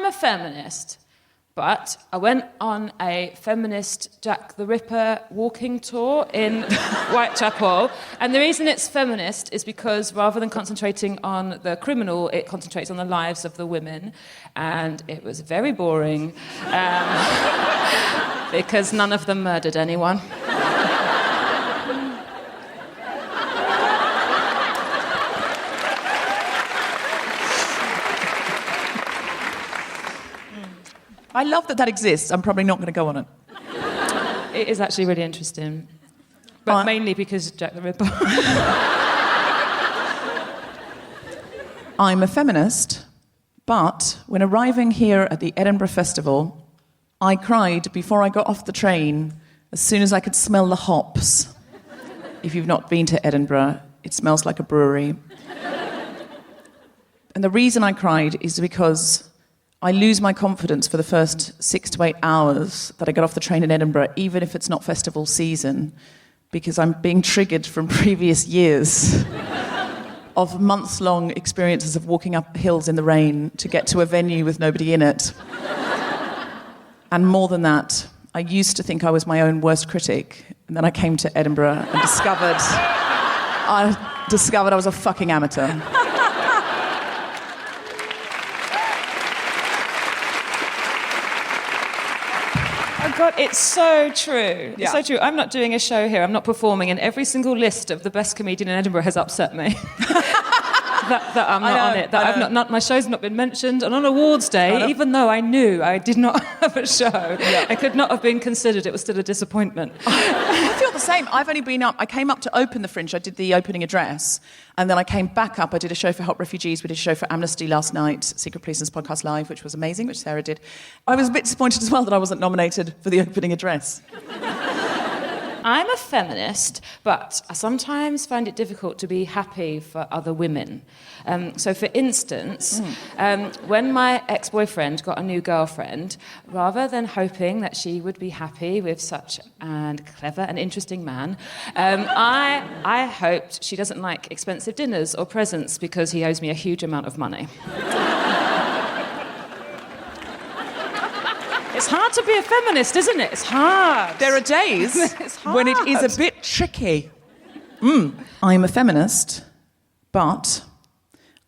I'm a feminist, but I went on a feminist Jack the Ripper walking tour in Whitechapel. And the reason it's feminist is because rather than concentrating on the criminal, it concentrates on the lives of the women. And it was very boring because none of them murdered anyone. I love that exists. I'm probably not going to go on it. It is actually really interesting. But mainly because Jack the Ripper. I'm a feminist, but when arriving here at the Edinburgh Festival, I cried before I got off the train as soon as I could smell the hops. If you've not been to Edinburgh, it smells like a brewery. And the reason I cried is because I lose my confidence for the first 6 to 8 hours that I get off the train in Edinburgh, even if it's not festival season, because I'm being triggered from previous years of months-long experiences of walking up hills in the rain to get to a venue with nobody in it. And more than that, I used to think I was my own worst critic, and then I came to Edinburgh and discovered I was a fucking amateur. God, it's so true. Yeah. It's so true. I'm not doing a show here. I'm not performing, and every single list of the best comedian in Edinburgh has upset me. that I'm not on it. That my show's not been mentioned. And on awards day, even though I knew I did not have a show, I could not have been considered. It was still a disappointment. I feel the same. I've only been up. I came up to open the Fringe. I did the opening address. And then I came back up. I did a show for Help Refugees. We did a show for Amnesty last night, Secret Policeman's Podcast Live, which was amazing, which Sarah did. I was a bit disappointed as well that I wasn't nominated for the opening address. I'm a feminist, but I sometimes find it difficult to be happy for other women. So, for instance, when my ex-boyfriend got a new girlfriend, rather than hoping that she would be happy with such a clever and interesting man, I hoped she doesn't like expensive dinners or presents because he owes me a huge amount of money. It's hard to be a feminist, isn't it? It's hard. There are days when it is a bit tricky. I'm a feminist, but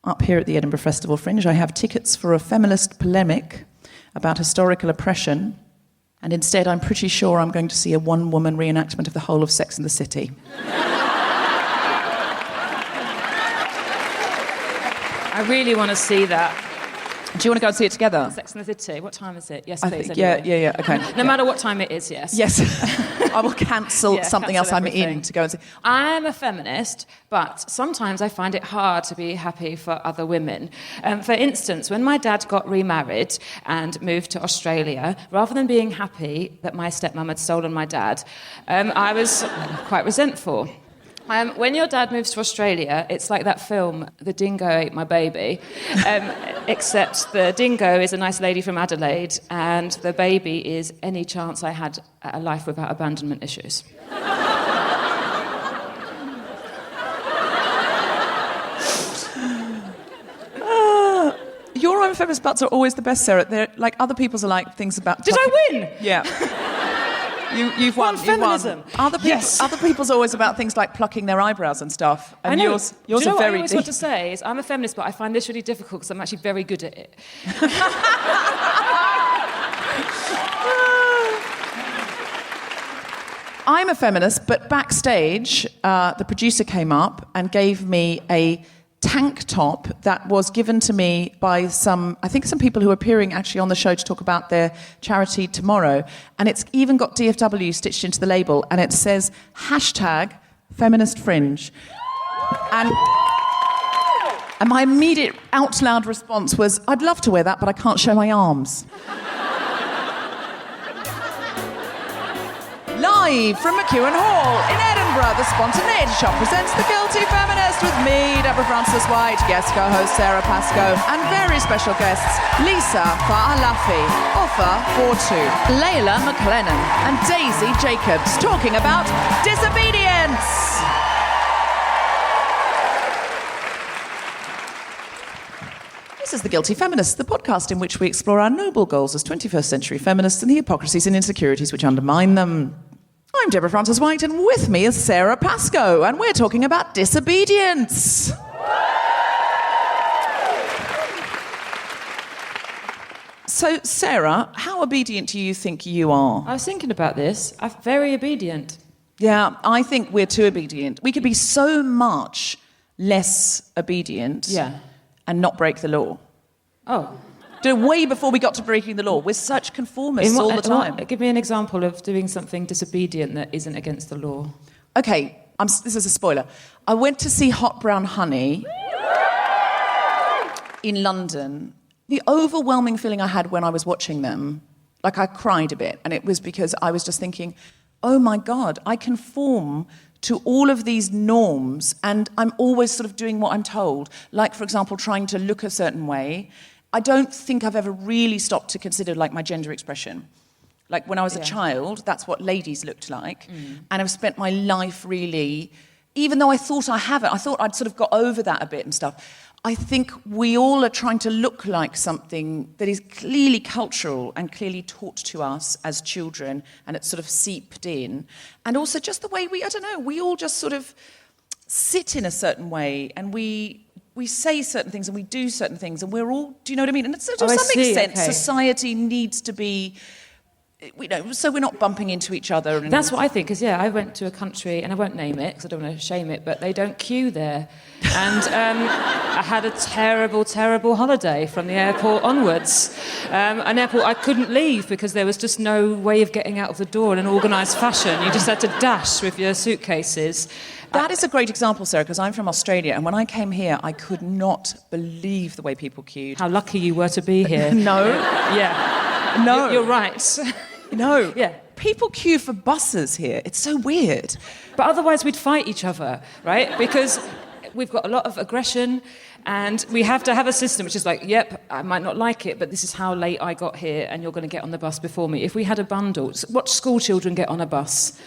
up here at the Edinburgh Festival Fringe, I have tickets for a feminist polemic about historical oppression, and instead I'm pretty sure I'm going to see a one-woman reenactment of the whole of Sex and the City. I really want to see that. Do you want to go and see it together? Sex and the City. What time is it? Yes, I please. think, anyway. yeah, okay. No matter what time it is, yes. Yes. I will cancel something else I'm in to go and see. I'm a feminist, but sometimes I find it hard to be happy for other women. For instance, when my dad got remarried and moved to Australia, rather than being happy that my stepmom had stolen my dad, I was quite resentful. When your dad moves to Australia, it's like that film, The Dingo Ate My Baby, except the dingo is a nice lady from Adelaide and the baby is any chance I had at a life without abandonment issues. Your own feminist butts are always the best, Sarah. They're like other people's are like things about... Did I win? Yeah. You've won. Feminism. Other people's always about things like plucking their eyebrows and stuff. And I know. yours Do you know are what very I always deep. want to say is I'm a feminist, but I find this really difficult because I'm actually very good at it. I'm a feminist, but backstage, the producer came up and gave me a tank top that was given to me by some people who are appearing actually on the show to talk about their charity tomorrow. And it's even got DFW stitched into the label, and it says #FeministFringe. And my immediate out loud response was, I'd love to wear that, but I can't show my arms. Live from McEwan Hall in Edinburgh, the Spontaneity Shop presents The Guilty Feminist with me, Deborah Frances-White, guest co-host Sara Pascoe, and very special guests Lisa Fa'alafi, Offa Fotu, Leyla McLennan, and Daisy Jacobs, talking about Disobedience. This is The Guilty Feminist, the podcast in which we explore our noble goals as 21st century feminists and the hypocrisies and insecurities which undermine them. I'm Deborah Frances-White, and with me is Sara Pascoe, and we're talking about disobedience. So, Sarah, how obedient do you think you are? I was thinking about this. I'm very obedient. Yeah, I think we're too obedient. We could be so much less obedient and not break the law. Oh. Way before we got to breaking the law. We're such conformists all the time. Give me an example of doing something disobedient that isn't against the law. Okay, this is a spoiler. I went to see Hot Brown Honey in London. The overwhelming feeling I had when I was watching them, like I cried a bit, and it was because I was just thinking, oh my God, I conform to all of these norms, and I'm always sort of doing what I'm told. Like, for example, trying to look a certain way. I don't think I've ever really stopped to consider, like, my gender expression. Like, when I was a child, that's what ladies looked like. And I've spent my life really, even though I thought I haven't, I thought I'd sort of got over that a bit and stuff. I think we all are trying to look like something that is clearly cultural and clearly taught to us as children, and it's sort of seeped in. And also just the way we all just sort of sit in a certain way, and we say certain things and we do certain things, and we're all, do you know what I mean? And to some extent, society needs to be, so we're not bumping into each other. And that's what I think, because, I went to a country, and I won't name it because I don't want to shame it, but they don't queue there. And I had a terrible, terrible holiday from the airport onwards. An airport I couldn't leave because there was just no way of getting out of the door in an organised fashion. You just had to dash with your suitcases. That is a great example, Sarah, because I'm from Australia, and when I came here, I could not believe the way people queued. How lucky you were to be here. No. Yeah. No. You're right. No. Yeah. People queue for buses here. It's so weird. But otherwise we'd fight each other, right? Because we've got a lot of aggression, and we have to have a system which is like, yep, I might not like it, but this is how late I got here, and you're going to get on the bus before me. If we had a bundle, watch school children get on a bus.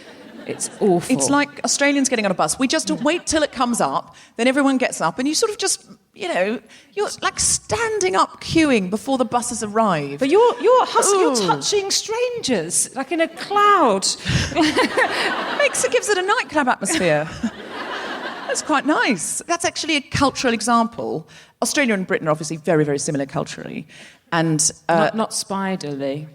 It's awful. It's like Australians getting on a bus. We just wait till it comes up, then everyone gets up, and you sort of just, you're like standing up queuing before the buses arrive. But you're touching strangers, like in a cloud. Gives it a nightclub atmosphere. That's quite nice. That's actually a cultural example. Australia and Britain are obviously very, very similar culturally. And not spiderly.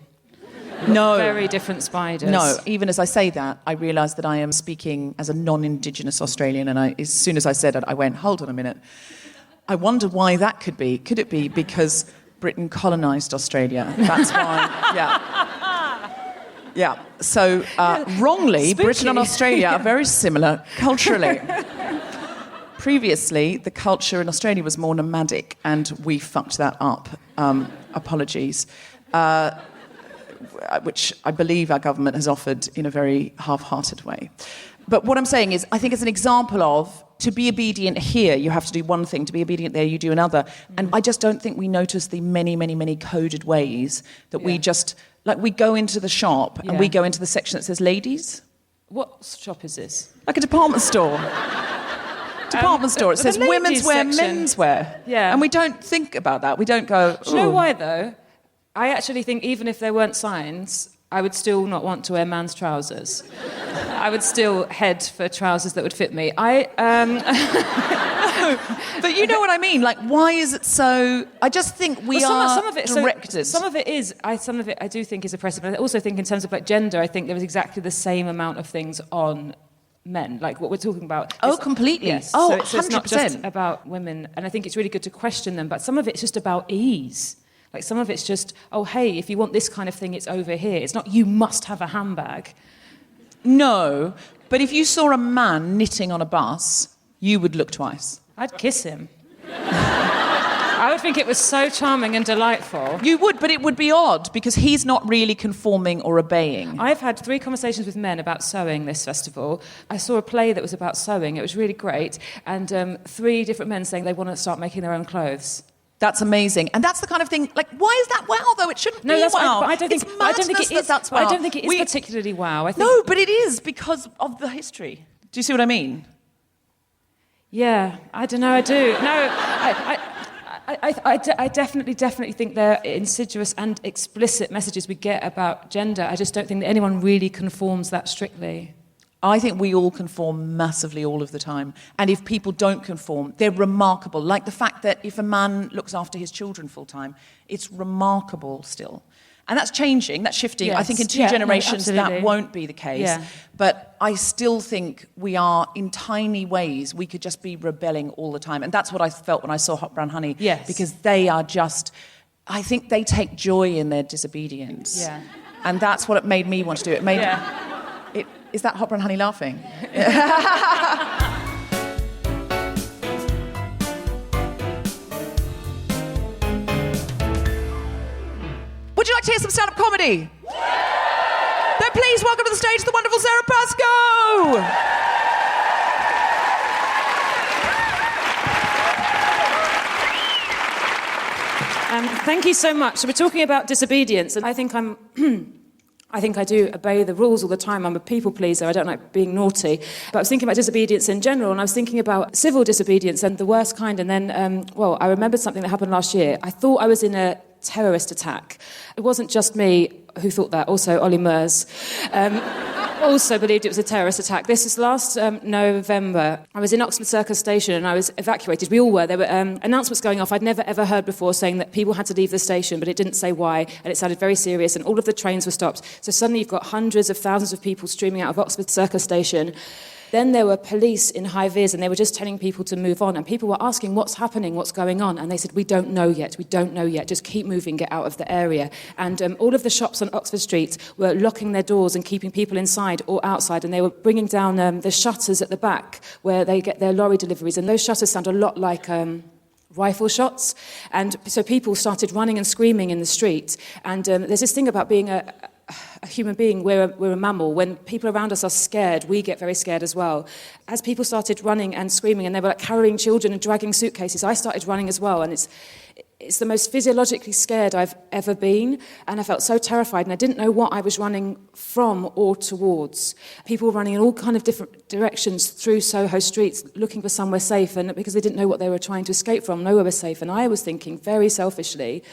No. Very different spiders. No, even as I say that, I realise that I am speaking as a non-Indigenous Australian, and as soon as I said it, I went, hold on a minute. I wonder why that could be. Could it be because Britain colonised Australia? That's why, Yeah. So, wrongly, Spooky. Britain and Australia are very similar culturally. Previously, the culture in Australia was more nomadic, and we fucked that up. Apologies. Which I believe our government has offered in a very half-hearted way. But what I'm saying is, I think it's an example of, to be obedient here, you have to do one thing. To be obedient there, you do another. And I just don't think we notice the many, many, many coded ways that we just, like, we go into the shop and we go into the section that says ladies. What shop is this? Like a department store. It says women's wear, men's wear. Yeah. And we don't think about that. We don't go, do you know why, though? I actually think even if there weren't signs, I would still not want to wear man's trousers. I would still head for trousers that would fit me. But you know what I mean? Like, why is it so... I just think some of it, directed. Some of it I do think is oppressive. But I also think in terms of, like, gender, I think there was exactly the same amount of things on men, like what we're talking about. Oh, completely. Yes. Oh, so it's not 100%. just about women. And I think it's really good to question them, but some of it's just about ease. Like, some of it's just, oh, hey, if you want this kind of thing, it's over here. It's not, you must have a handbag. No, but if you saw a man knitting on a bus, you would look twice. I'd kiss him. I would think it was so charming and delightful. You would, but it would be odd, because he's not really conforming or obeying. I've had 3 conversations with men about sewing this festival. I saw a play that was about sewing. It was really great. And 3 different men saying they want to start making their own clothes. That's amazing. And that's the kind of thing, like, why is that wow, though? It shouldn't be wow. But I don't think it is. That's wow. I don't think it is particularly wow. No, but it is because of the history. Do you see what I mean? Yeah, I don't know, I do. No, I definitely think there are insidious and explicit messages we get about gender. I just don't think that anyone really conforms that strictly. I think we all conform massively all of the time. And if people don't conform, they're remarkable. Like the fact that if a man looks after his children full time, it's remarkable still. And that's changing, that's shifting. Yes. I think in two generations absolutely. that won't be the case. Yeah. But I still think we are, in tiny ways, we could just be rebelling all the time. And that's what I felt when I saw Hot Brown Honey. Yes. Because they are just, I think they take joy in their disobedience. Yeah. And that's what it made me want to do. It made... Yeah. Is that Hot Brown Honey laughing? Would you like to hear some stand-up comedy? Then please welcome to the stage the wonderful Sara Pascoe! Thank you so much. So we're talking about disobedience, and I think I do obey the rules all the time. I'm a people pleaser. I don't like being naughty. But I was thinking about disobedience in general, and I was thinking about civil disobedience and the worst kind. And then, I remembered something that happened last year. I thought I was in a terrorist attack. It wasn't just me who thought that. Also, Ollie Murs also believed it was a terrorist attack. This was last November. I was in Oxford Circus Station and I was evacuated. We all were. There were announcements going off I'd never ever heard before saying that people had to leave the station, but it didn't say why, and it sounded very serious, and all of the trains were stopped. So suddenly you've got hundreds of thousands of people streaming out of Oxford Circus Station. Then there were police in high vis, and they were just telling people to move on. And people were asking, what's happening, what's going on? And they said, we don't know yet, just keep moving, get out of the area. And all of the shops on Oxford Street were locking their doors and keeping people inside or outside, and they were bringing down the shutters at the back where they get their lorry deliveries. And those shutters sound a lot like... rifle shots. And so people started running and screaming in the street. And there's this thing about being a human being, we're a mammal. When people around us are scared, we get very scared as well. As people started running and screaming, and they were like carrying children and dragging suitcases, I started running as well. And it's the most physiologically scared I've ever been, and I felt so terrified, and I didn't know what I was running from or towards. People were running in all kind of different directions through Soho streets, looking for somewhere safe, and because they didn't know what they were trying to escape from, nowhere was safe. And I was thinking, very selfishly,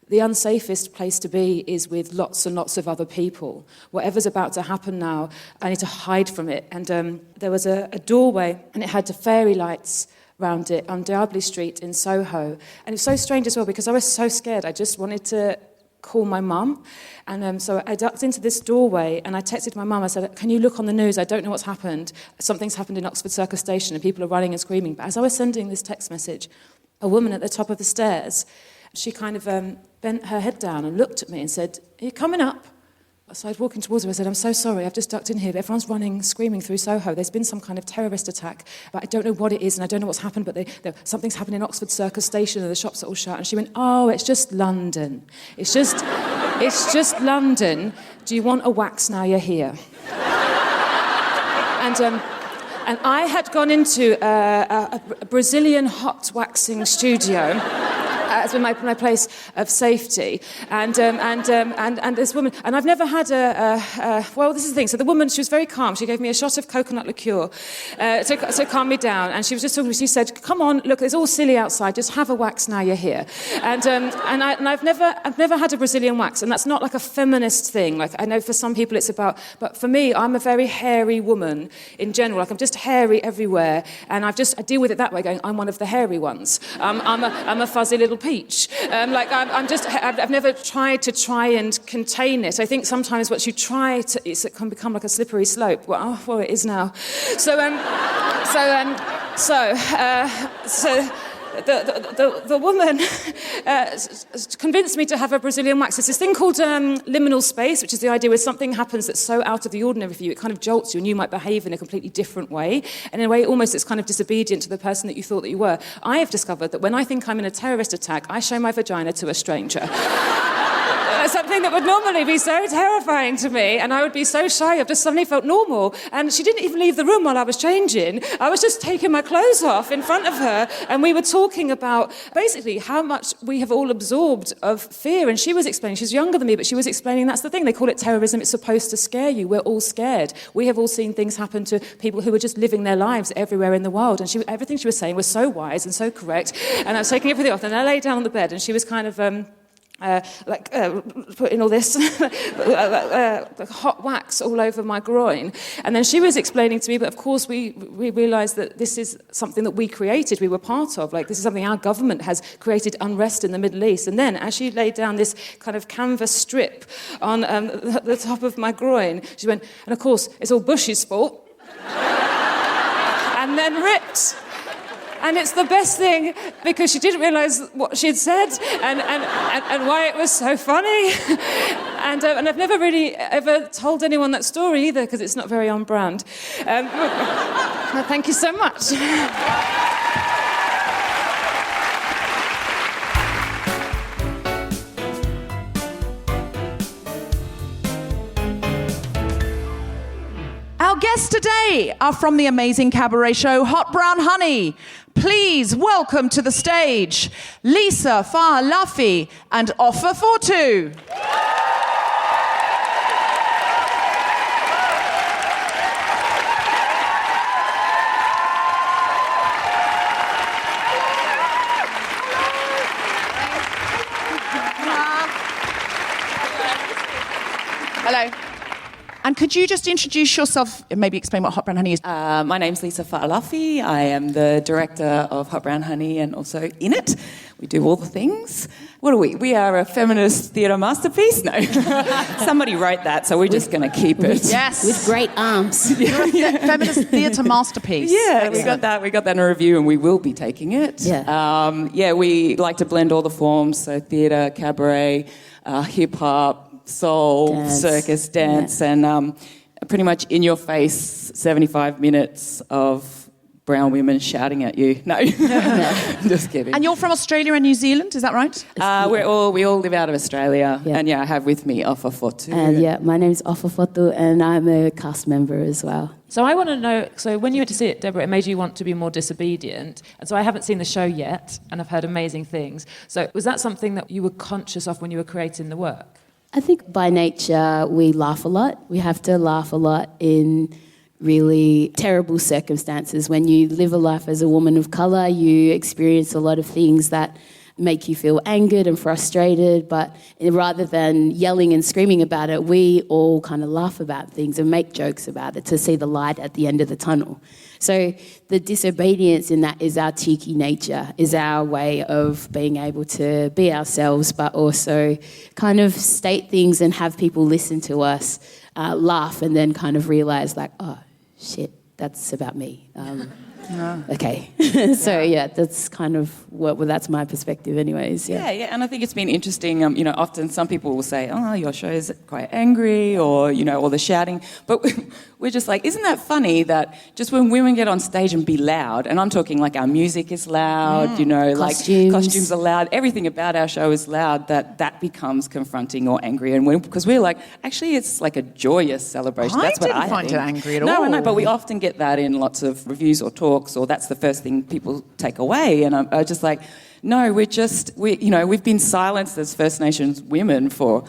the unsafest place to be is with lots and lots of other people. Whatever's about to happen now, I need to hide from it. And there was a doorway, and it had the fairy lights round it on Derby Street in Soho. And it's so strange as well, because I was so scared. I just wanted to call my mum. And so I ducked into this doorway, and I texted my mum. I said, can you look on the news? I don't know what's happened. Something's happened in Oxford Circus Station, and people are running and screaming. But as I was sending this text message, a woman at the top of the stairs, she kind of bent her head down and looked at me and said, are you coming up? So I was walking towards her. I said, I'm so sorry, I've just ducked in here. Everyone's running, screaming through Soho. There's been some kind of terrorist attack, but I don't know what it is, and I don't know what's happened, but something's happened in Oxford Circus Station, and the shops are all shut. And she went, oh, it's just London. It's just London. Do you want a wax now you're here? And I had gone into a Brazilian hot waxing studio. It's been my place of safety, and this woman, and I've never had well, this is the thing. So the woman, she was very calm. She gave me a shot of coconut liqueur to calm me down, and she was just talking. She said, "Come on, look, it's all silly outside. Just have a wax now you're here." And I've never had a Brazilian wax, and that's not like a feminist thing. Like I know for some people it's about, but for me, I'm a very hairy woman in general. Like I'm just hairy everywhere, and I deal with it that way. Going, I'm one of the hairy ones. I'm a fuzzy little peach. I've never tried and contain it. I think sometimes once you try to, it can become like a slippery slope. Well, it is now. So the woman convinced me to have a Brazilian wax. There's this thing called liminal space, which is the idea where something happens that's so out of the ordinary for you, it kind of jolts you, and you might behave in a completely different way. And in a way, almost it's kind of disobedient to the person that you thought that you were. I have discovered that when I think I'm in a terrorist attack, I show my vagina to a stranger. something that would normally be so terrifying to me, and I would be so shy, I've just suddenly felt normal. And she didn't even leave the room while I was changing. I was just taking my clothes off in front of her, and we were talking about basically how much we have all absorbed of fear. And she was explaining, she's younger than me, but she was explaining that's the thing. They call it terrorism. It's supposed to scare you. We're all scared. We have all seen things happen to people who are just living their lives everywhere in the world. And everything she was saying was so wise and so correct. And I was taking everything off, and I lay down on the bed, and she was kind of putting all this hot wax all over my groin. And then she was explaining to me, but of course we realised that this is something that we created, we were part of. Like, this is something our government has created, unrest in the Middle East. And then as she laid down this kind of canvas strip on the top of my groin, she went, and of course it's all Bush's fault. And then ripped. And it's the best thing, because she didn't realise what she'd said and why it was so funny. And I've never really ever told anyone that story either, because it's not very on brand. But thank you so much. Our guests today are from the amazing cabaret show Hot Brown Honey. Please welcome to the stage Lisa Faalafi and Offa Fotu. Hello. And could you just introduce yourself and maybe explain what Hot Brown Honey is? My name's Lisa Faalafi. I am the director of Hot Brown Honey and also in it. We do all the things. What are we? We are a feminist theatre masterpiece? No. Somebody wrote that, so we're just going to keep it. Yes. With great arms. Feminist theatre masterpiece. Yeah, we got that. We got that in a review, and we will be taking it. Yeah. We like to blend all the forms, so theatre, cabaret, hip-hop, soul, dance. Circus, dance, and pretty much in your face 75 minutes of brown women shouting at you. No, just kidding. And you're from Australia and New Zealand, is that right? We all live out of Australia, and I have with me Offa Fotu. And my name's Offa Fotu, and I'm a cast member as well. So I want to know, so when you went to see it, Deborah, it made you want to be more disobedient. And so I haven't seen the show yet, and I've heard amazing things. So was that something that you were conscious of when you were creating the work? I think by nature we laugh a lot. We have to laugh a lot in really terrible circumstances. When you live a life as a woman of colour, you experience a lot of things that make you feel angered and frustrated, but rather than yelling and screaming about it, we all kind of laugh about things and make jokes about it to see the light at the end of the tunnel. So the disobedience in that is our cheeky nature, is our way of being able to be ourselves, but also kind of state things and have people listen to us, laugh, and then kind of realise like, oh, shit, that's about me. Okay. So, that's kind of that's my perspective anyways. Yeah, and I think it's been interesting. Often some people will say, oh, your show is quite angry or, or the shouting. But we're just like, isn't that funny that just when women get on stage and be loud, and I'm talking like our music is loud, costumes are loud, everything about our show is loud, that becomes confronting or angry. And because we're like, actually, it's like a joyous celebration. That's what I didn't find it angry at all. No, I know, but we often get that in lots of reviews or talks, or that's the first thing people take away. And I'm just like, no, we've been silenced as First Nations women for,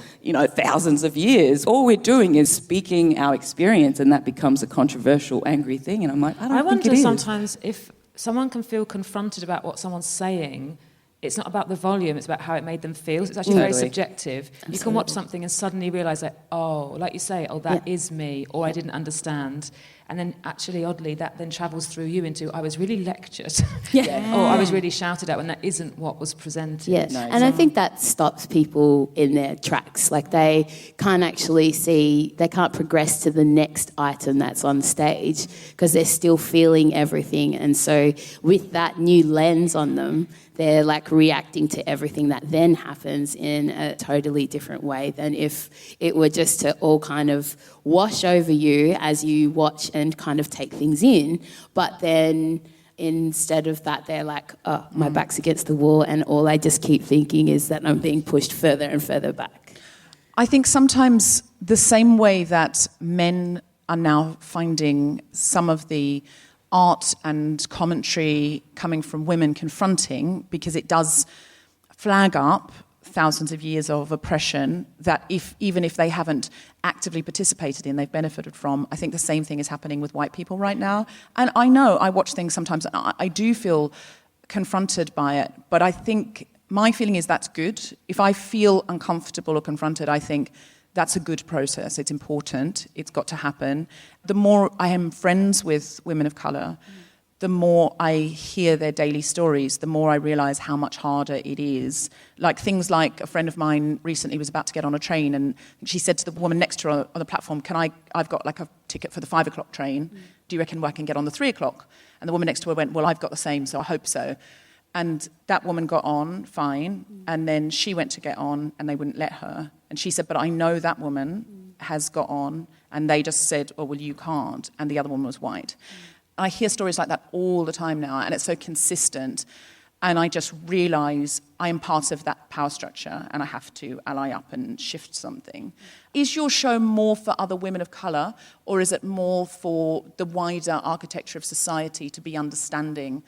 thousands of years. All we're doing is speaking our experience, and that becomes a controversial, angry thing. And I'm like, I wonder sometimes if someone can feel confronted about what someone's saying, it's not about the volume, it's about how it made them feel. It's actually very subjective. Absolutely. You can watch something and suddenly realise that, like you say, that is me, or I didn't understand. And then actually, oddly, that then travels through you into, I was really lectured. Or I was really shouted at when that isn't what was presented. Yes, and I think that stops people in their tracks. Like they can't actually they can't progress to the next item that's on stage because they're still feeling everything. And so with that new lens on them, they're like reacting to everything that then happens in a totally different way than if it were just to all kind of wash over you as you watch and kind of take things in. But then instead of that, they're like, oh, my back's against the wall, and all I just keep thinking is that I'm being pushed further and further back. I think sometimes the same way that men are now finding some of the art and commentary coming from women confronting, because it does flag up thousands of years of oppression that even if they haven't actively participated in, they've benefited from. I think the same thing is happening with white people right now. And I know, I watch things sometimes, and I do feel confronted by it, but I think my feeling is that's good. If I feel uncomfortable or confronted, I think that's a good process. It's important. It's got to happen. The more I am friends with women of colour, the more I hear their daily stories, the more I realise how much harder it is. Like things like a friend of mine recently was about to get on a train, and she said to the woman next to her on the platform, I've got like a ticket for the 5 o'clock train. Do you reckon I can get on the 3 o'clock? And the woman next to her went, well, I've got the same, so I hope so. And that woman got on fine, and then she went to get on, and they wouldn't let her. And she said, but I know that woman has got on, and they just said, oh, well, you can't. And the other woman was white. I hear stories like that all the time now, and it's so consistent. And I just realise I am part of that power structure, and I have to ally up and shift something. Is your show more for other women of colour, or is it more for the wider architecture of society to be understanding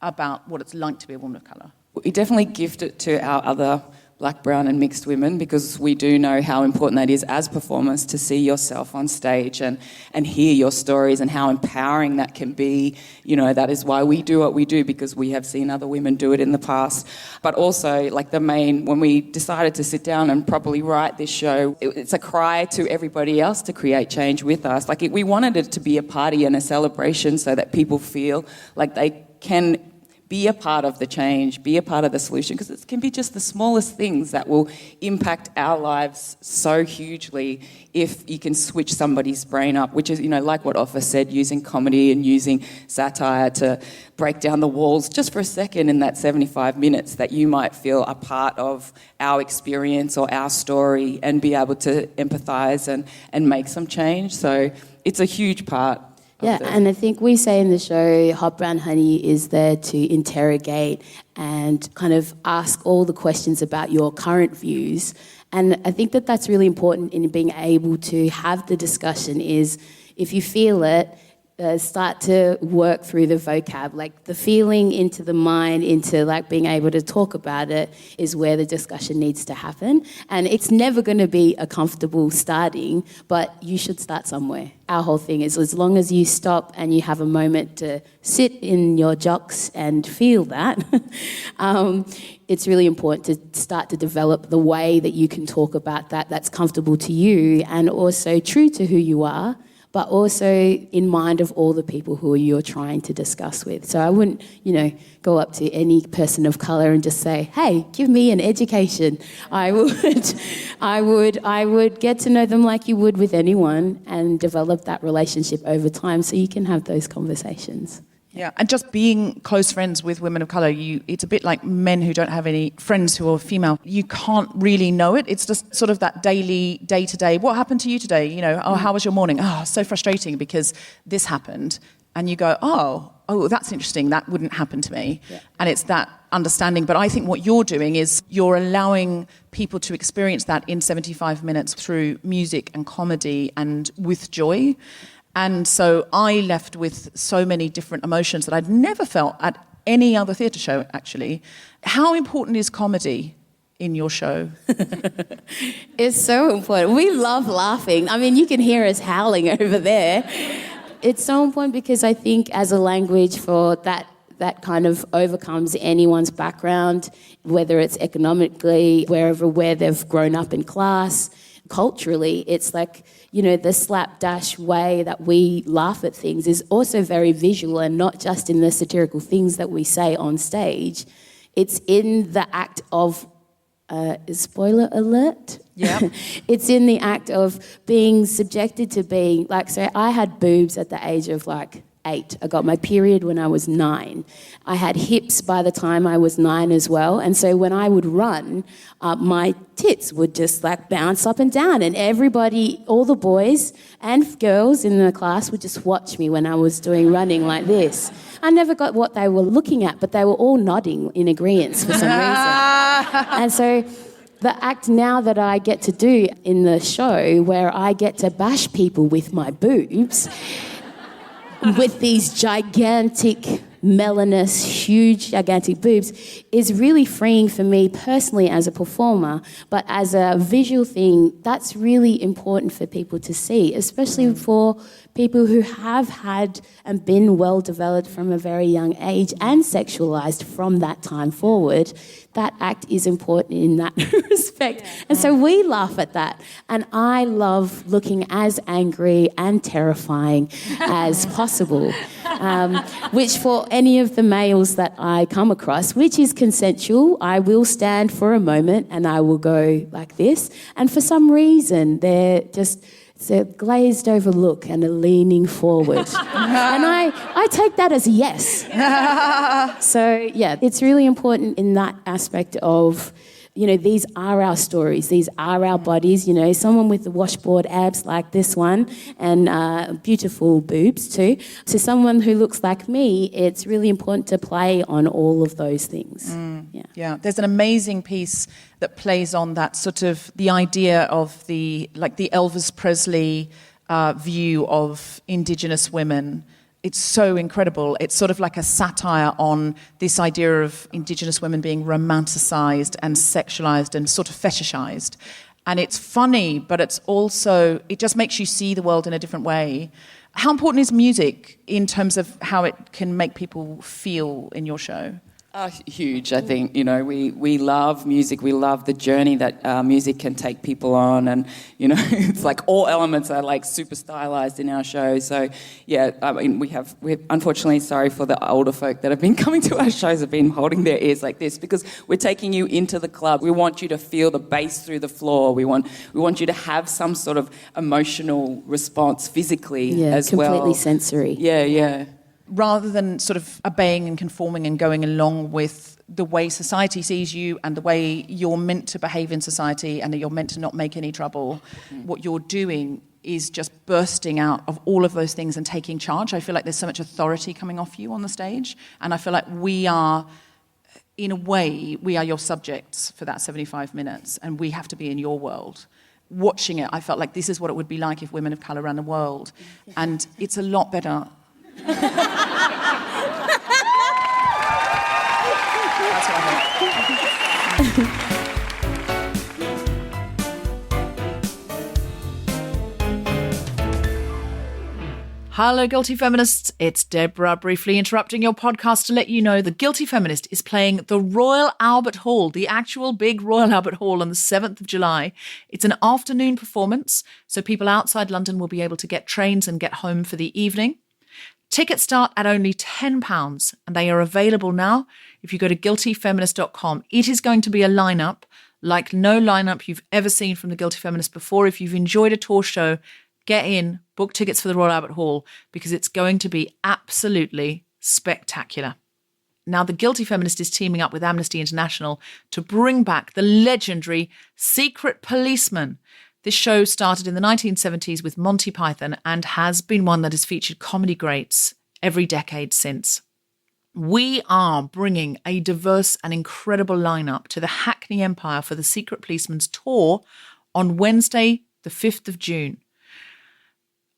about what it's like to be a woman of colour? We definitely gift it to our other black, brown and mixed women, because we do know how important that is as performers to see yourself on stage and hear your stories, and how empowering that can be. You know, that is why we do what we do, because we have seen other women do it in the past. But also, like when we decided to sit down and properly write this show, it's a cry to everybody else to create change with us. Like we wanted it to be a party and a celebration so that people feel like they can be a part of the change, be a part of the solution, because it can be just the smallest things that will impact our lives so hugely if you can switch somebody's brain up, which is, you know, like what Offa said, using comedy and using satire to break down the walls just for a second in that 75 minutes, that you might feel a part of our experience or our story and be able to empathise and make some change. So it's a huge part. Yeah, and I think we say in the show, Hot Brown Honey is there to interrogate and kind of ask all the questions about your current views. And I think that that's really important in being able to have the discussion is, if you feel it, start to work through the vocab, like the feeling into the mind, into like being able to talk about it is where the discussion needs to happen. And it's never going to be a comfortable starting, but you should start somewhere. Our whole thing is, as long as you stop and you have a moment to sit in your jocks and feel that, it's really important to start to develop the way that you can talk about that that's comfortable to you and also true to who you are, but also in mind of all the people who you're trying to discuss with. So I wouldn't, go up to any person of colour and just say, hey, give me an education. I would get to know them like you would with anyone and develop that relationship over time so you can have those conversations. Yeah, and just being close friends with women of colour, it's a bit like men who don't have any friends who are female. You can't really know it. It's just sort of that daily, day-to-day, what happened to you today? How was your morning? Oh, so frustrating because this happened. And you go, oh, that's interesting. That wouldn't happen to me. Yeah. And it's that understanding. But I think what you're doing is you're allowing people to experience that in 75 minutes through music and comedy and with joy. And so I left with so many different emotions that I'd never felt at any other theatre show, actually. How important is comedy in your show? It's so important. We love laughing. I mean, you can hear us howling over there. It's so important because I think as a language for that kind of overcomes anyone's background, whether it's economically, where they've grown up in class, culturally, it's like, the slapdash way that we laugh at things is also very visual, and not just in the satirical things that we say on stage. It's in the act of, spoiler alert? Yeah. It's in the act of being subjected to being, so I had boobs at the age of 8. I got my period when I was 9. I had hips by the time I was 9 as well. And so when I would run, my tits would just bounce up and down. And everybody, all the boys and girls in the class would just watch me when I was doing running like this. I never got what they were looking at, but they were all nodding in agreement for some reason. And so the act now that I get to do in the show, where I get to bash people with my boobs, with these gigantic, melanous, huge, gigantic boobs, is really freeing for me personally as a performer. But as a visual thing, that's really important for people to see, especially for people who have had and been well developed from a very young age and sexualized from that time forward. That act is important in that respect. And so we laugh at that. And I love looking as angry and terrifying as possible, which for any of the males that I come across, which is consensual, I will stand for a moment and I will go like this. And for some reason, it's a glazed over look and a leaning forward. And I take that as a yes. So, yeah, it's really important in that aspect of, these are our stories, these are our bodies, someone with the washboard abs like this one and beautiful boobs too. To someone who looks like me, it's really important to play on all of those things. Yeah, there's an amazing piece that plays on that sort of the idea of the Elvis Presley view of Indigenous women. It's so incredible. It's sort of like a satire on this idea of Indigenous women being romanticised and sexualised and sort of fetishised. And it's funny, but it just makes you see the world in a different way. How important is music in terms of how it can make people feel in your show? Huge, I think. We love music. We love the journey that music can take people on, and it's like all elements are like super stylized in our show. So yeah, I mean, we're unfortunately, sorry for the older folk that have been coming to our shows, have been holding their ears like this, because we're taking you into the club. We want you to feel the bass through the floor. We want you to have some sort of emotional response physically as well. Completely sensory. Yeah. Rather than sort of obeying and conforming and going along with the way society sees you and the way you're meant to behave in society and that you're meant to not make any trouble, what you're doing is just bursting out of all of those things and taking charge. I feel like there's so much authority coming off you on the stage, and I feel like in a way, we are your subjects for that 75 minutes, and we have to be in your world. Watching it, I felt like this is what it would be like if women of colour ran the world, and it's a lot better. That's what I think. Hello, Guilty Feminists. It's Deborah, briefly interrupting your podcast to let you know the Guilty Feminist is playing the Royal Albert Hall, the actual big Royal Albert Hall, on the 7th of July. It's an afternoon performance, so people outside London will be able to get trains and get home for the evening. Tickets start at only £10, and they are available now if you go to guiltyfeminist.com. It is going to be a lineup like no lineup you've ever seen from the Guilty Feminist before. If you've enjoyed a tour show, get in, book tickets for the Royal Albert Hall, because it's going to be absolutely spectacular. Now, the Guilty Feminist is teaming up with Amnesty International to bring back the legendary Secret Policeman. This show started in the 1970s with Monty Python and has been one that has featured comedy greats every decade since. We are bringing a diverse and incredible lineup to the Hackney Empire for the Secret Policeman's tour on Wednesday, the 5th of June.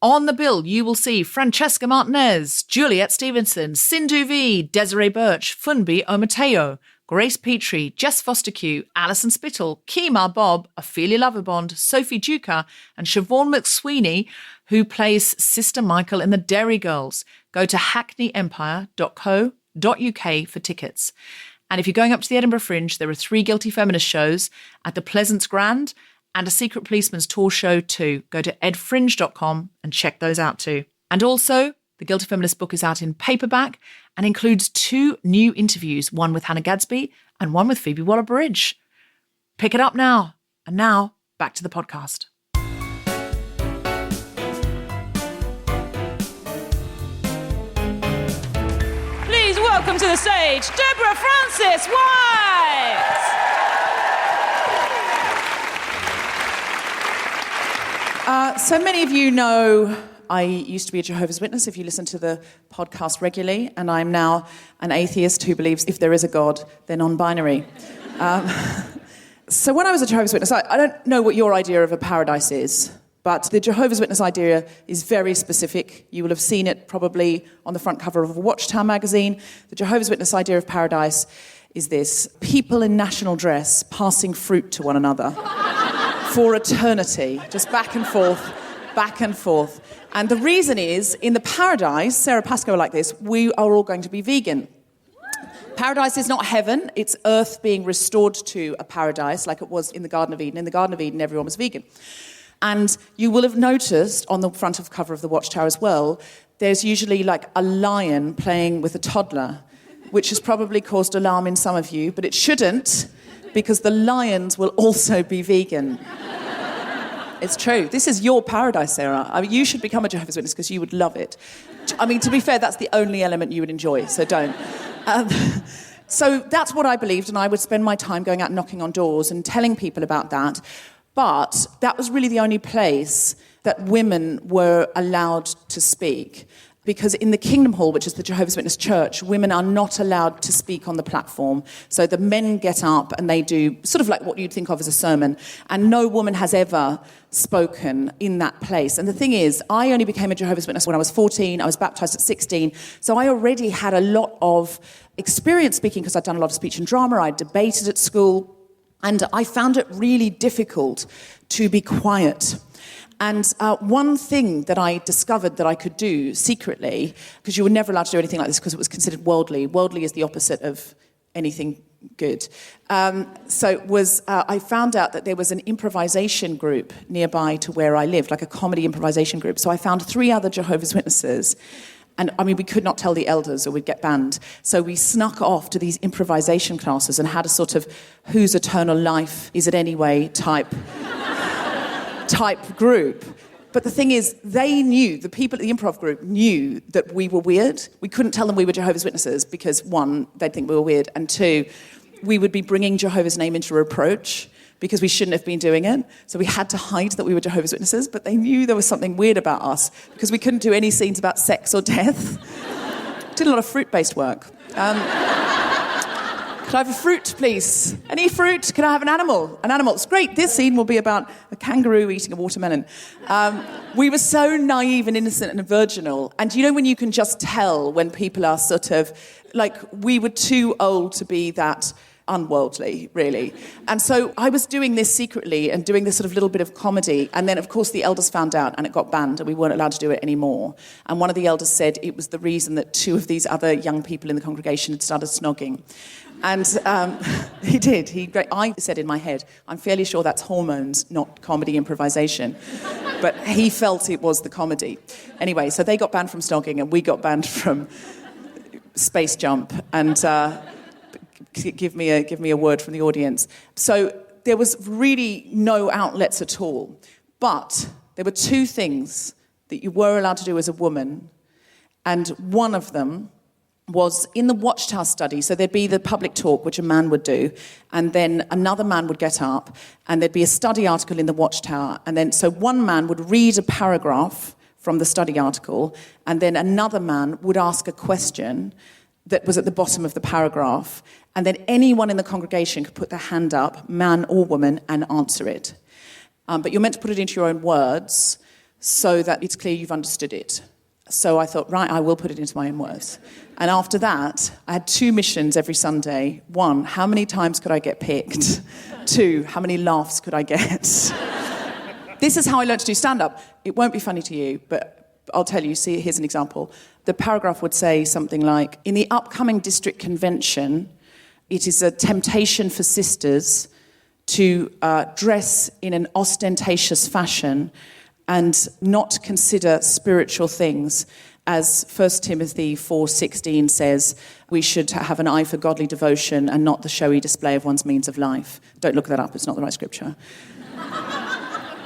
On the bill, you will see Francesca Martinez, Juliet Stevenson, Sindhu V, Desiree Birch, Funbi Omateo, Grace Petrie, Jess Foster-Q, Alison Spittle, Kemar Bob, Ophelia Loverbond, Sophie Duca, and Siobhan McSweeney, who plays Sister Michael in The Derry Girls. Go to hackneyempire.co.uk for tickets. And if you're going up to the Edinburgh Fringe, there are 3 Guilty Feminist shows at the Pleasance Grand and a Secret Policeman's tour show too. Go to edfringe.com and check those out too. And also, the Guilty Feminist book is out in paperback and includes 2 new interviews, one with Hannah Gadsby and one with Phoebe Waller-Bridge. Pick it up now. And now, back to the podcast. Please welcome to the stage, Deborah Frances-White! So many of you know I used to be a Jehovah's Witness, if you listen to the podcast regularly, and I'm now an atheist who believes if there is a God, they're non-binary. So when I was a Jehovah's Witness, I don't know what your idea of a paradise is, but the Jehovah's Witness idea is very specific. You will have seen it probably on the front cover of a Watchtower magazine. The Jehovah's Witness idea of paradise is this: people in national dress passing fruit to one another for eternity, just back and forth, back and forth. And the reason is, in the paradise, Sara Pascoe like this, we are all going to be vegan. Paradise is not heaven, it's earth being restored to a paradise like it was in the Garden of Eden. In the Garden of Eden, everyone was vegan. And you will have noticed on the front of cover of the Watchtower as well, there's usually like a lion playing with a toddler, which has probably caused alarm in some of you, but it shouldn't, because the lions will also be vegan. It's true. This is your paradise, Sarah. I mean, you should become a Jehovah's Witness because you would love it. I mean, to be fair, that's the only element you would enjoy, so don't. So that's what I believed, and I would spend my time going out knocking on doors and telling people about that. But that was really the only place that women were allowed to speak. Because in the Kingdom Hall, which is the Jehovah's Witness church, women are not allowed to speak on the platform. So the men get up and they do sort of like what you'd think of as a sermon. And no woman has ever spoken in that place. And the thing is, I only became a Jehovah's Witness when I was 14. I was baptised at 16. So I already had a lot of experience speaking because I'd done a lot of speech and drama. I debated at school. And I found it really difficult to be quiet. And one thing that I discovered that I could do secretly, because you were never allowed to do anything like this because it was considered worldly. Worldly is the opposite of anything good. I found out that there was an improvisation group nearby to where I lived, like a comedy improvisation group. So I found 3 other Jehovah's Witnesses. And, I mean, we could not tell the elders or we'd get banned. So we snuck off to these improvisation classes and had a sort of whose eternal life is it anyway type group. But the thing is, they knew, the people at the improv group knew that we were weird. We couldn't tell them we were Jehovah's Witnesses because, 1, they'd think we were weird, and 2, we would be bringing Jehovah's name into reproach because we shouldn't have been doing it. So we had to hide that we were Jehovah's Witnesses, but they knew there was something weird about us because we couldn't do any scenes about sex or death. Did a lot of fruit-based work. Could I have a fruit, please? Any fruit? Can I have an animal? An animal. It's great. This scene will be about a kangaroo eating a watermelon. We were so naive and innocent and virginal. And you know when you can just tell when people are sort of, like, we were too old to be that unworldly, really. And so I was doing this secretly and doing this sort of little bit of comedy. And then, of course, the elders found out and it got banned and we weren't allowed to do it anymore. And one of the elders said it was the reason that 2 of these other young people in the congregation had started snogging. And he did. I said in my head, I'm fairly sure that's hormones, not comedy improvisation. But he felt it was the comedy. Anyway, so they got banned from snogging and we got banned from space jump. And give me a word from the audience. So there was really no outlets at all. But there were 2 things that you were allowed to do as a woman. And one of them was in the Watchtower study. So there'd be the public talk, which a man would do, and then another man would get up, and there'd be a study article in the Watchtower, and then so one man would read a paragraph from the study article, and then another man would ask a question that was at the bottom of the paragraph, and then anyone in the congregation could put their hand up, man or woman, and answer it. But you're meant to put it into your own words so that it's clear you've understood it. So I thought, right, I will put it into my own words. And after that, I had 2 missions every Sunday. 1, how many times could I get picked? 2, how many laughs could I get? This is how I learned to do stand-up. It won't be funny to you, but I'll tell you. See, here's an example. The paragraph would say something like, in the upcoming district convention, it is a temptation for sisters to dress in an ostentatious fashion and not consider spiritual things. As 1 Timothy 4:16 says, we should have an eye for godly devotion and not the showy display of one's means of life. Don't look that up, it's not the right scripture.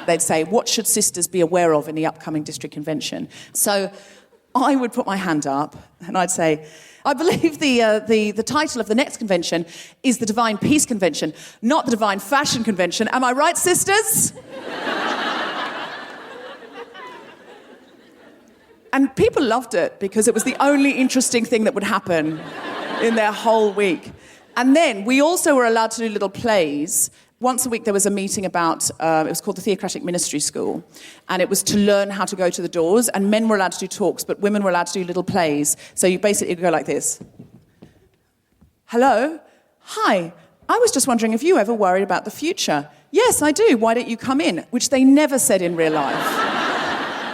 They'd say, what should sisters be aware of in the upcoming district convention? So I would put my hand up and I'd say, I believe the title of the next convention is the Divine Peace Convention, not the Divine Fashion Convention. Am I right, sisters? And people loved it because it was the only interesting thing that would happen in their whole week. And then we also were allowed to do little plays. once a week there was a meeting about, it was called the Theocratic Ministry School, and it was to learn how to go to the doors, and men were allowed to do talks, but women were allowed to do little plays. So you basically go like this. Hello? Hi. I was just wondering if you ever worried about the future. Yes, I do. Why don't you come in? Which they never said in real life.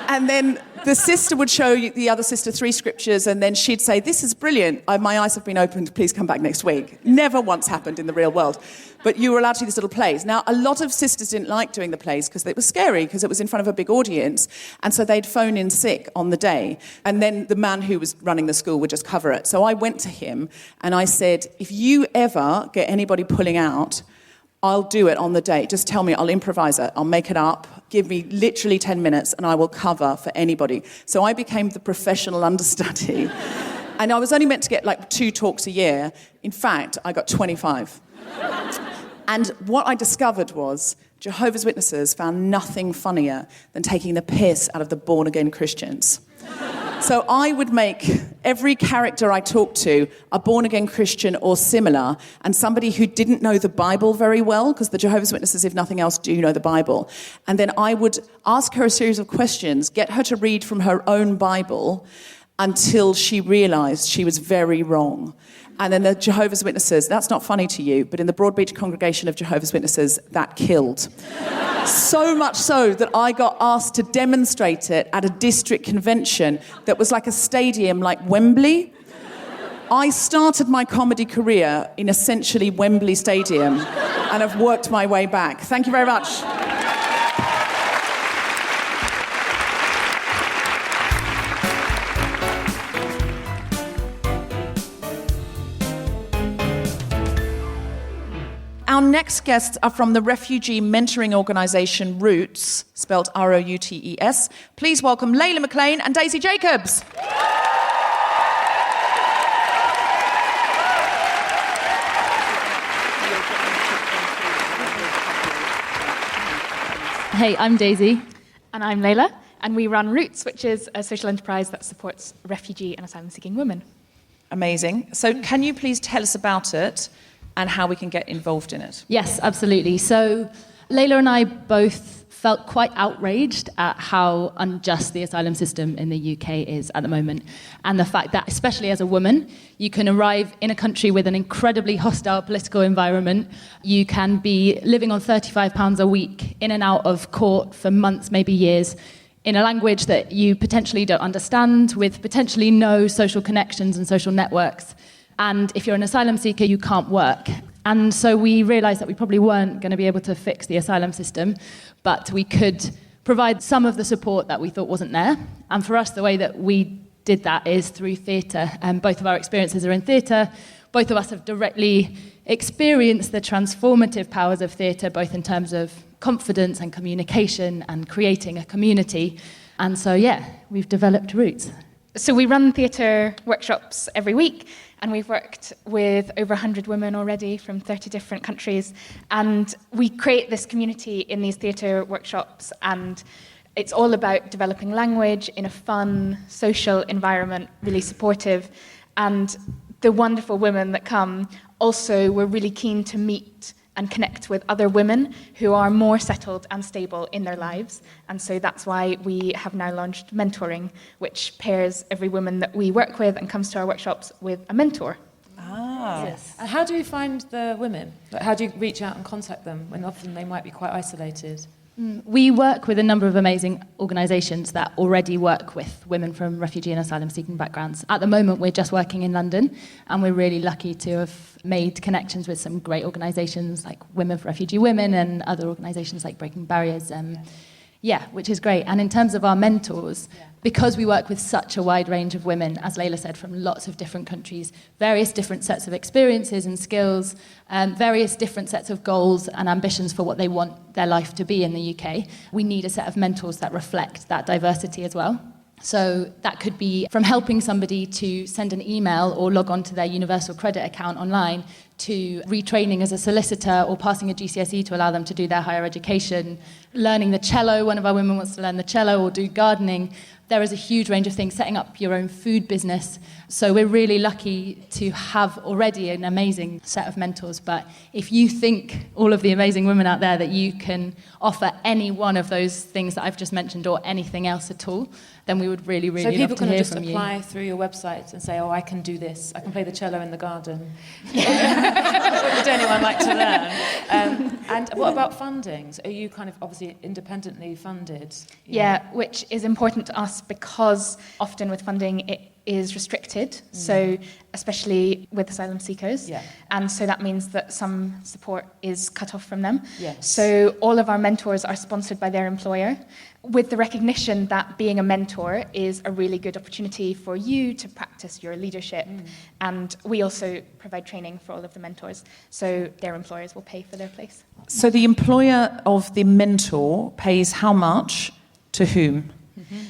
And then the sister would show the other sister 3 scriptures, and then she'd say, this is brilliant. My eyes have been opened. Please come back next week. Never once happened in the real world. But you were allowed to do these little plays. Now, a lot of sisters didn't like doing the plays because it was scary, because it was in front of a big audience. And so they'd phone in sick on the day. And then the man who was running the school would just cover it. So I went to him and I said, if you ever get anybody pulling out, I'll do it on the day. Just tell me, I'll improvise it. I'll make it up. Give me literally 10 minutes and I will cover for anybody. So I became the professional understudy. And I was only meant to get like 2 talks a year. In fact, I got 25. And what I discovered was Jehovah's Witnesses found nothing funnier than taking the piss out of the born-again Christians. So I would make every character I talked to a born-again Christian or similar, and somebody who didn't know the Bible very well, because the Jehovah's Witnesses, if nothing else, do know the Bible. And then I would ask her a series of questions, get her to read from her own Bible until she realised she was very wrong. And then the Jehovah's Witnesses, that's not funny to you, but in the Broadbeach congregation of Jehovah's Witnesses, that killed. So much so that I got asked to demonstrate it at a district convention that was like a stadium like Wembley. I started my comedy career in essentially Wembley Stadium and have worked my way back. Thank you very much. Our next guests are from the refugee mentoring organisation Roots, spelled R-O-U-T-E-S. Please welcome Leyla McLennan and Daisy Jacobs. Hey, I'm Daisy. And I'm Leyla, and we run Roots, which is a social enterprise that supports refugee and asylum-seeking women. Amazing. So can you please tell us about it and how we can get involved in it? Yes, absolutely. So Leyla and I both felt quite outraged at how unjust the asylum system in the UK is at the moment. And the fact that, especially as a woman, you can arrive in a country with an incredibly hostile political environment. You can be living on £35 a week, in and out of court for months, maybe years, in a language that you potentially don't understand, with potentially no social connections and social networks. And if you're an asylum seeker, you can't work. And so we realised that we probably weren't going to be able to fix the asylum system, but we could provide some of the support that we thought wasn't there. And for us, the way that we did that is through theatre. And both of our experiences are in theatre. Both of us have directly experienced the transformative powers of theatre, both in terms of confidence and communication and creating a community. And so, yeah, we've developed Roots. So we run theatre workshops every week, and we've worked with over 100 women already from 30 different countries. And we create this community in these theatre workshops, and it's all about developing language in a fun, social environment, really supportive. And the wonderful women that come also were really keen to meet and connect with other women who are more settled and stable in their lives. And so that's why we have now launched mentoring, which pairs every woman that we work with and comes to our workshops with a mentor. Ah. Yes. And how do you find the women? Like, how do you reach out and contact them when often they might be quite isolated? We work with a number of amazing organisations that already work with women from refugee and asylum-seeking backgrounds. At the moment, we're just working in London, and we're really lucky to have made connections with some great organisations like Women for Refugee Women and other organisations like Breaking Barriers. Which is great. And in terms of our mentors, because we work with such a wide range of women, as Leyla said, from lots of different countries, various different sets of experiences and skills, various different sets of goals and ambitions for what they want their life to be in the UK, we need a set of mentors that reflect that diversity as well. So that could be from helping somebody to send an email or log on to their universal credit account online, to retraining as a solicitor or passing a GCSE to allow them to do their higher education, learning the cello. One of our women wants to learn the cello or do gardening. there is a huge range of things, setting up your own food business. So we're really lucky to have already an amazing set of mentors. But if you think, all of the amazing women out there, that you can offer any one of those things that I've just mentioned or anything else at all, then we would really, really love to hear from you. So people can just apply through your website and say, oh, I can do this. I can play the cello in the garden. Would anyone like to learn? And what about fundings? Are you kind of obviously independently funded? Yeah, which is important to us because often with funding it is restricted, so especially with asylum seekers. Yeah. And so that means that some support is cut off from them. Yes. So all of our mentors are sponsored by their employer, with the recognition that being a mentor is a really good opportunity for you to practice your leadership. And we also provide training for all of the mentors, so their employers will pay for their place. So the employer of the mentor pays how much to whom?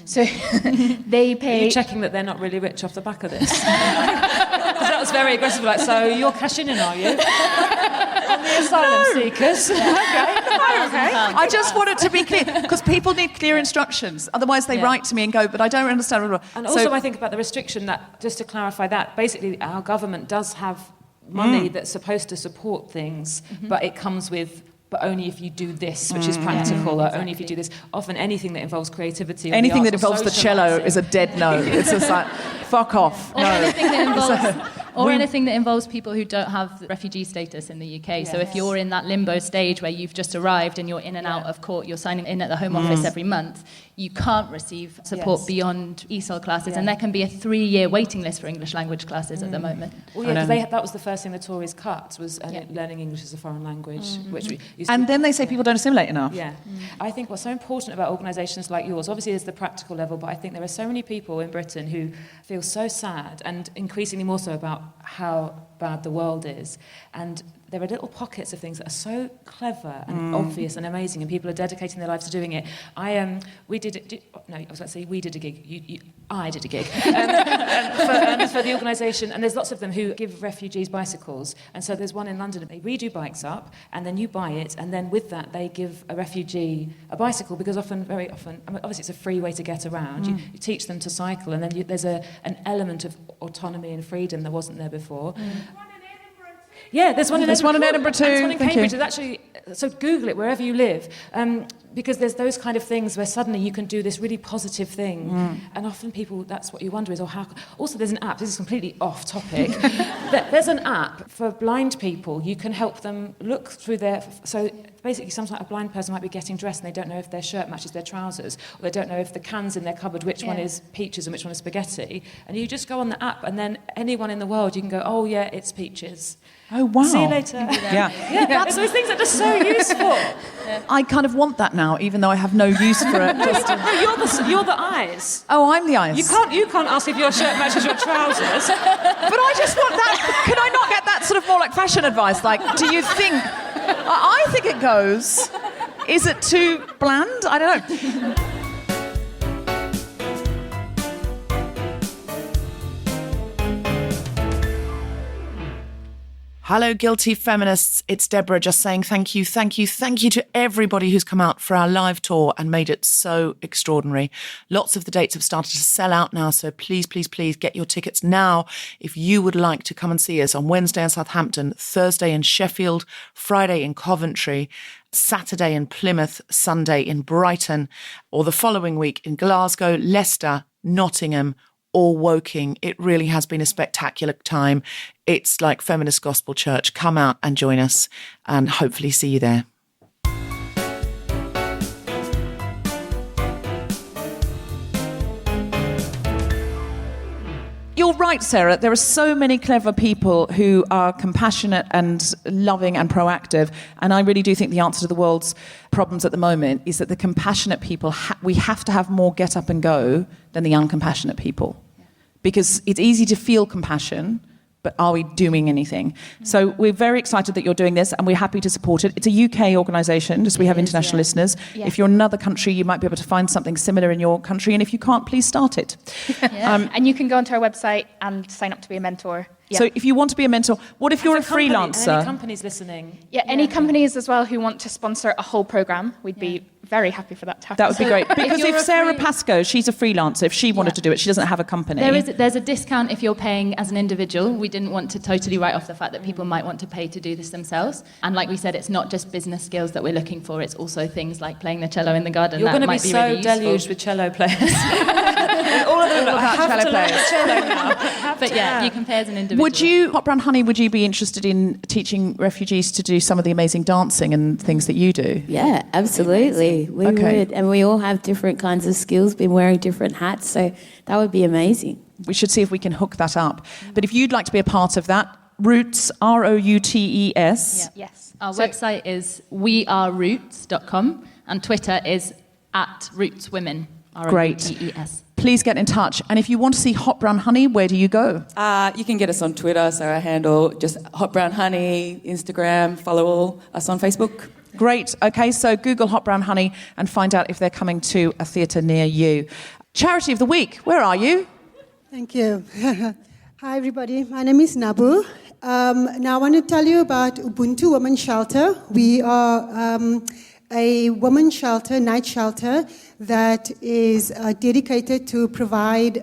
So they pay... Are you checking that they're not really rich off the back of this? Because that was very aggressive, like, so you're cashing in, are you? On the asylum seekers. Okay. I just want it to be clear, because people need clear instructions. Otherwise they write to me and go, but I don't understand. And also I think about the restriction that, just to clarify that, basically our government does have money that's supposed to support things, but it comes with... but only if you do this, which is practical, or only if you do this. Often anything that involves creativity... anything that involves the cello is a dead no. It's just like, fuck off, Or no. anything that involves... anything that involves people who don't have refugee status in the UK. So if you're in that limbo stage where you've just arrived and you're in and out of court, you're signing in at the Home Office every month, you can't receive support beyond ESOL classes. And there can be a 3-year waiting list for English language classes at the moment. Well, yeah, because that was the first thing the Tories cut, was learning English as a foreign language. Which we used And then they say people don't assimilate enough. Yeah. I think what's so important about organisations like yours, obviously there's the practical level, but I think there are so many people in Britain who feel so sad, and increasingly more so, about how bad the world is. And there are little pockets of things that are so clever and obvious and amazing, and people are dedicating their lives to doing it. I did a gig. I did a gig for the organisation, and there's lots of them who give refugees bicycles. And so there's one in London, they redo bikes up, and then you buy it, and then with that they give a refugee a bicycle, because very often, obviously it's a free way to get around. You teach them to cycle, and then there's an element of autonomy and freedom that wasn't there before. Yeah, there's one in Edinburgh too. There's one in Cambridge. It's actually, so Google it wherever you live, because there's those kind of things where suddenly you can do this really positive thing, and often people, that's what you wonder is, how. Also, there's an app. This is completely off topic. There's an app for blind people. You can help them look through their. So basically, sometimes a blind person might be getting dressed and they don't know if their shirt matches their trousers, or they don't know if the cans in their cupboard, which one is peaches and which one is spaghetti. And you just go on the app, and then anyone in the world, you can go, oh yeah, it's peaches. Oh, wow. See you later. Yeah, it's those things that are just so useful. I kind of want that now, even though I have no use for it. You're the eyes. Oh, I'm the eyes. You can't ask if your shirt matches your trousers. But I just want that. Can I not get that sort of more like fashion advice? Like, do you think... I think it goes. Is it too bland? I don't know. Hello, Guilty Feminists. It's Deborah just saying thank you to everybody who's come out for our live tour and made it so extraordinary. Lots of the dates have started to sell out now, so please get your tickets now if you would like to come and see us on Wednesday in Southampton, Thursday in Sheffield, Friday in Coventry, Saturday in Plymouth, Sunday in Brighton, or the following week in Glasgow, Leicester, Nottingham, or Woking. It really has been a spectacular time. It's like Feminist Gospel Church. Come out and join us, and hopefully see you there. You're right, Sarah. There are so many clever people who are compassionate and loving and proactive. And I really do think the answer to the world's problems at the moment is that the compassionate people, we have to have more get up and go than the uncompassionate people. Because it's easy to feel compassion, but are we doing anything? So we're very excited that you're doing this, and we're happy to support it. It's a UK organisation, just we have international listeners. Yeah. If you're in another country, you might be able to find something similar in your country, and if you can't, please start it. And you can go onto our website and sign up to be a mentor. Yeah. So if you want to be a mentor, what if you're a company, freelancer? Any companies listening? Yeah, any companies as well who want to sponsor a whole programme, we'd be very happy for that to happen. That would be great. Because you're if a Sara free- Pascoe, she's a freelancer, if she wanted to do it, she doesn't have a company. There's a discount if you're paying as an individual. We didn't want to totally write off the fact that people might want to pay to do this themselves. And like we said, it's not just business skills that we're looking for, it's also things like playing the cello in the garden. You're going to be might so really useful. deluged with cello players. All of them about have cello to learn players. cello now. But yeah, you can pay as an individual. Would you, Hot Brown Honey, would you be interested in teaching refugees to do some of the amazing dancing and things that you do? Yeah, absolutely. We would. And we all have different kinds of skills, been wearing different hats, so that would be amazing. We should see if we can hook that up. But if you'd like to be a part of that, Roots, Routes. Yeah. Yes. Our website is weareroots.com and Twitter is @rootswomen. Great. ROUTES. Please get in touch. And if you want to see Hot Brown Honey, where do you go? You can get us on Twitter, so our handle, just Hot Brown Honey, Instagram, follow us on Facebook. Great. Okay, so Google Hot Brown Honey and find out if they're coming to a theatre near you. Charity of the Week, where are you? Thank you. Hi, everybody. My name is Nabu. Now, I want to tell you about Ubuntu Women's Shelter. We are a women's shelter, night shelter, that is dedicated to provide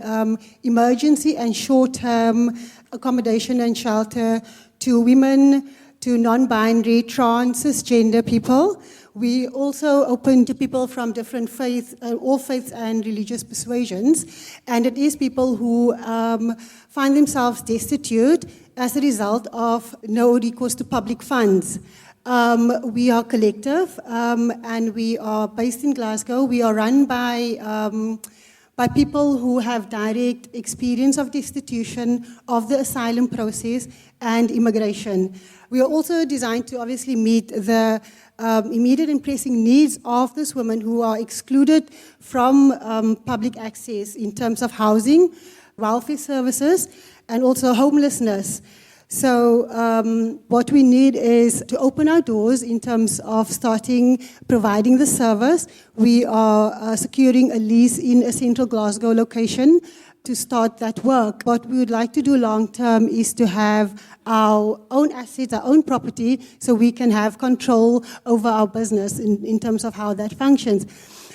emergency and short-term accommodation and shelter to women, to non-binary, trans, cisgender people. We also open to people from different faiths, all faiths and religious persuasions, and it is people who find themselves destitute as a result of no recourse to public funds. We are collective, and we are based in Glasgow. We are run by people who have direct experience of destitution, of the asylum process, and immigration. We are also designed to obviously meet the immediate and pressing needs of these women who are excluded from public access in terms of housing, welfare services, and also homelessness. So what we need is to open our doors in terms of providing the service. We are securing a lease in a central Glasgow location to start that work. What we would like to do long term is to have our own assets, our own property, so we can have control over our business in terms of how that functions.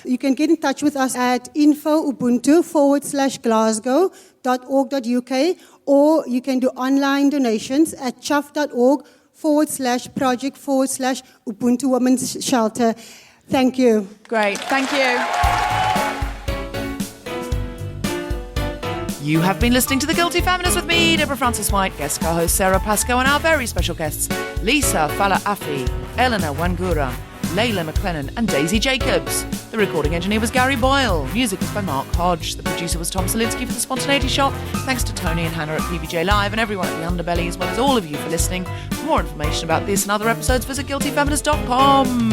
You can get in touch with us at info.ubuntu/glasgow.org.uk, or you can do online donations at chuff.org/project/Ubuntu Women's Shelter. Thank you. Great, thank you. You have been listening to The Guilty Feminist with me, Deborah Frances-White, guest co-host Sara Pascoe, and our very special guests, Lisa Fala-Afi, Eleanor Wangura, Leyla McLennan, and Daisy Jacobs. The recording engineer was Gary Boyle. Music was by Mark Hodge. The producer was Tom Salinsky for the Spontaneity Shop. Thanks to Tony and Hannah at PBJ Live and everyone at the Underbelly, as well as all of you for listening. For more information about this and other episodes, visit guiltyfeminist.com.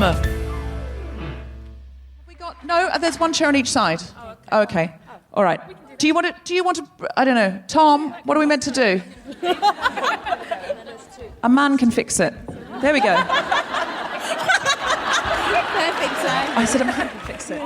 No, there's one chair on each side. Oh, okay. All right. Do you want to, I don't know, Tom, what are we meant to do? A man can fix it. There we go. Perfect time. I said a man can fix it.